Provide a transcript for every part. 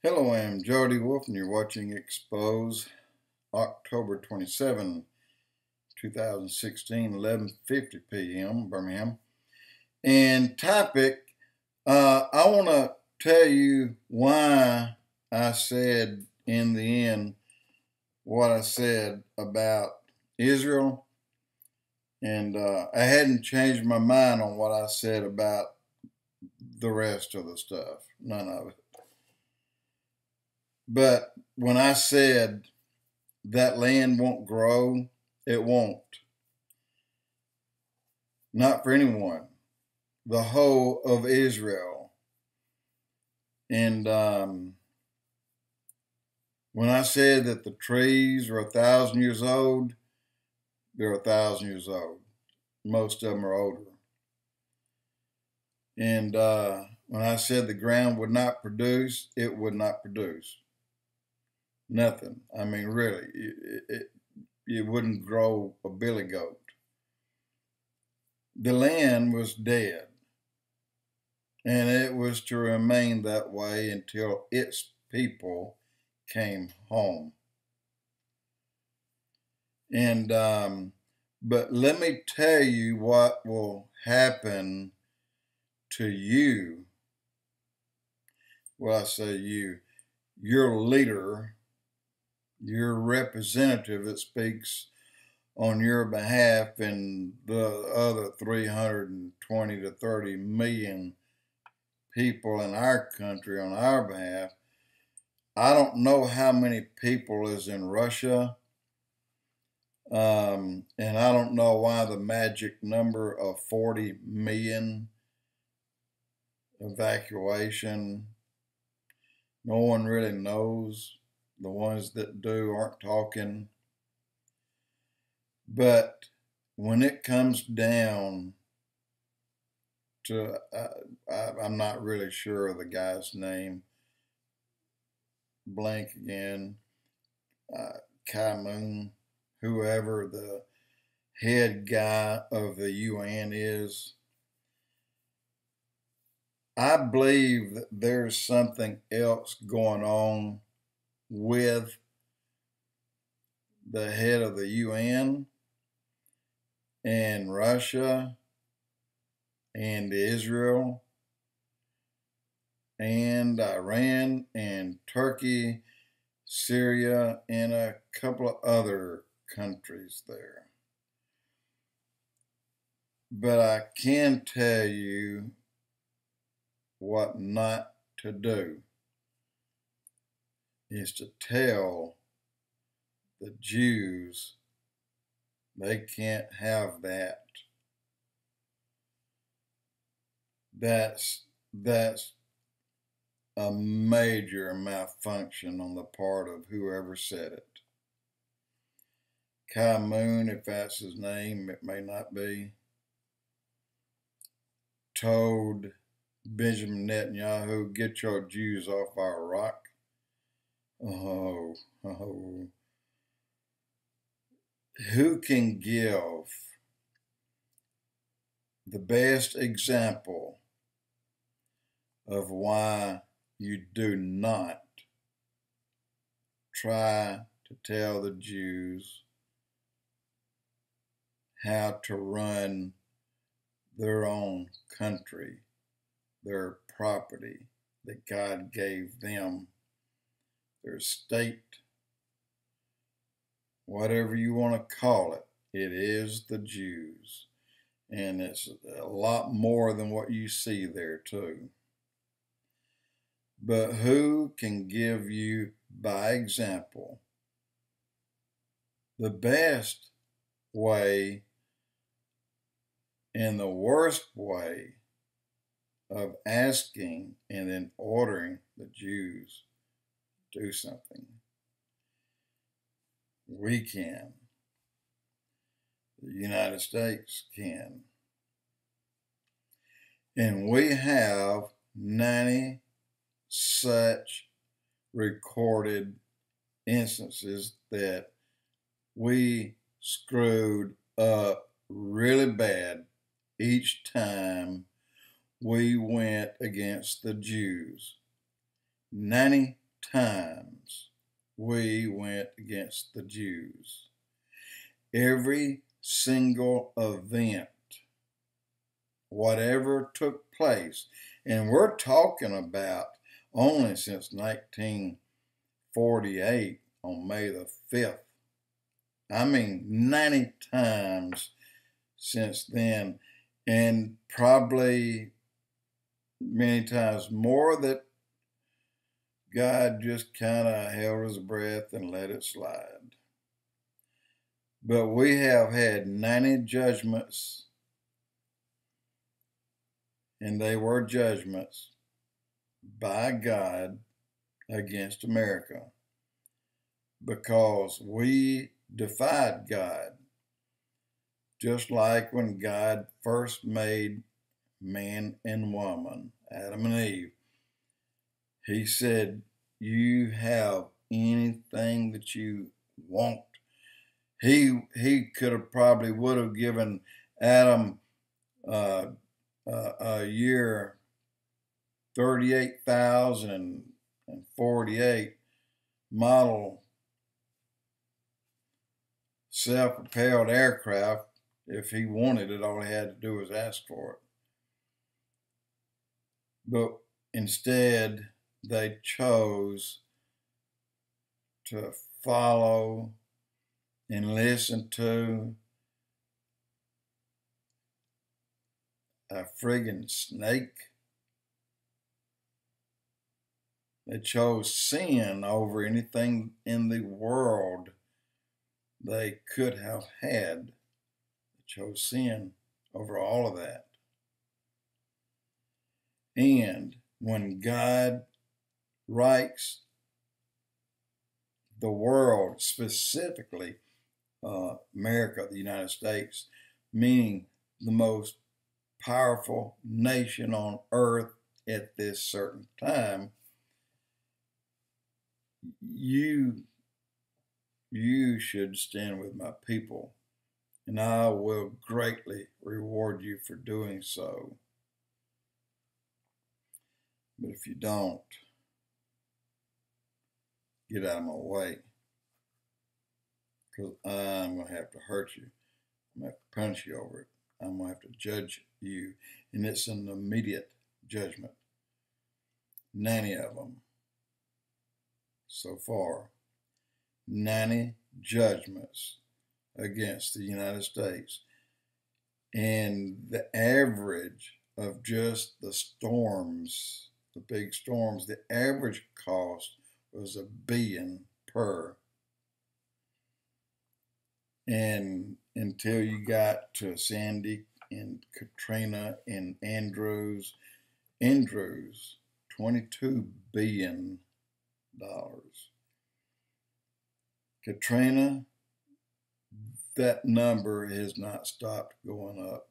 Hello, I'm Jody and you're watching Expoz, October 27, 2016, 11:50 p.m. Birmingham. And topic, I want to tell you why I said in the end what I said about Israel. And I hadn't changed my mind on what I said about the rest of the stuff, none of it. But when I said that land won't grow, it won't. Not for anyone. The whole of Israel. And when I said that the trees are 1,000 years old, they're 1,000 years old. Most of them are older. And when I said the ground would not produce, it would not produce. Nothing. I mean, really, it wouldn't grow a billy goat. The land was dead, and it was to remain that way until its people came home. And but let me tell you what will happen to you. Well, I say you, your leader, your representative that speaks on your behalf, and the other 320 to 30 million people in our country on our behalf. I don't know how many people is in Russia, and I don't know why the magic number of 40 million evacuation. No one really knows. The ones that do aren't talking. But when it comes down to, I'm not really sure of the guy's name, blank again, Moon, whoever the head guy of the UN is, I believe that there's something else going on with the head of the UN and Russia and Israel and Iran and Turkey, Syria, and a couple of other countries there. But I can tell you what not to do is to tell the Jews they can't have that. That's a major malfunction on the part of whoever said it. Moon, if that's his name, it may not be, told Benjamin Netanyahu, get your Jews off our rock. Oh. Who can give the best example of why you do not try to tell the Jews how to run their own country, their property that God gave them, their state, whatever you want to call it, it is the Jews. And it's a lot more than what you see there too. But who can give you, by example, the best way and the worst way of asking and then ordering the Jews to do something? We can. The United States can. And we have 90 such recorded instances that we screwed up really bad each time we went against the Jews. 90 times we went against the Jews. Every single event, whatever took place, and we're talking about only since 1948 on May the 5th. I mean, 90 times since then, and probably many times more that God just kind of held his breath and let it slide. But we have had 90 judgments, and they were judgments by God against America because we defied God. Just like when God first made man and woman, Adam and Eve, he said, you have anything that you want. He could have probably would have given Adam a year 38,048 model self-propelled aircraft if he wanted it. All he had to do was ask for it. But instead, they chose to follow and listen to a friggin' snake. They chose sin over anything in the world they could have had. They chose sin over all of that. And when God writes the world, specifically America, the United States, meaning the most powerful nation on earth at this certain time, you should stand with my people, and I will greatly reward you for doing so. But if you don't, get out of my way, because I'm going to have to hurt you. I'm going to have to punish you over it. I'm going to have to judge you, and it's an immediate judgment. 90 of them so far. 90 judgments against the United States. And the average of just the storms, the big storms, the average cost was $1 billion per. And until you got to Sandy and Katrina and Andrews, $22 billion. Katrina, that number has not stopped going up.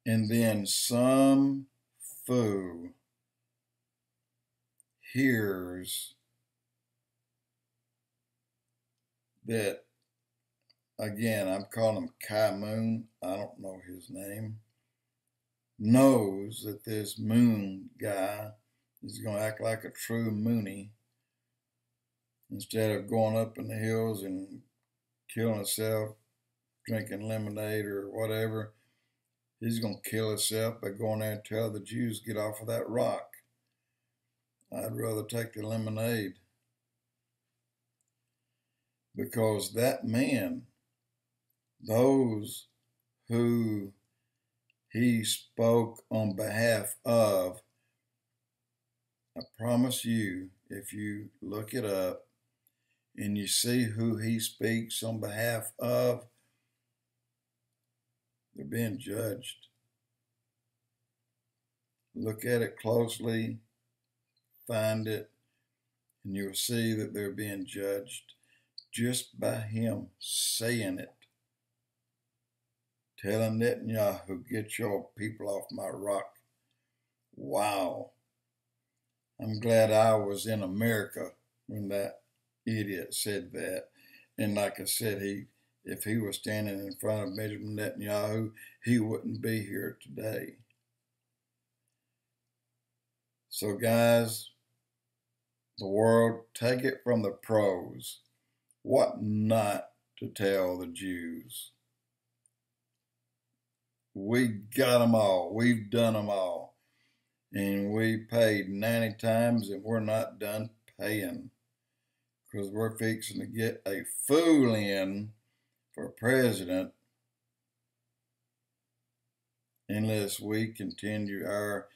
And then some fool hears that, again, I'm calling him Kai Moon, I don't know his name, knows that this Moon guy is going to act like a true Moonie. Instead of going up in the hills and killing himself, drinking lemonade or whatever, he's going to kill himself by going there and tell the Jews, get off of that rock. I'd rather take the lemonade. Because that man, those who he spoke on behalf of, I promise you, if you look it up and you see who he speaks on behalf of, they're being judged. Look at it closely, find it, and you'll see that they're being judged just by him saying it. Telling Netanyahu, get your people off my rock. Wow. I'm glad I was in America when that idiot said that. And like I said, if he was standing in front of Benjamin Netanyahu, he wouldn't be here today. So guys, the world, take it from the pros. What not to tell the Jews? We got them all. We've done them all. And we paid 90 times and we're not done paying. Because we're fixing to get a fool in for president unless we continue our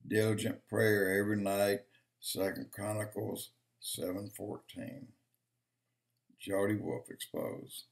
diligent prayer every night. 2 Chronicles 7:14. Jody Wolf Expoz.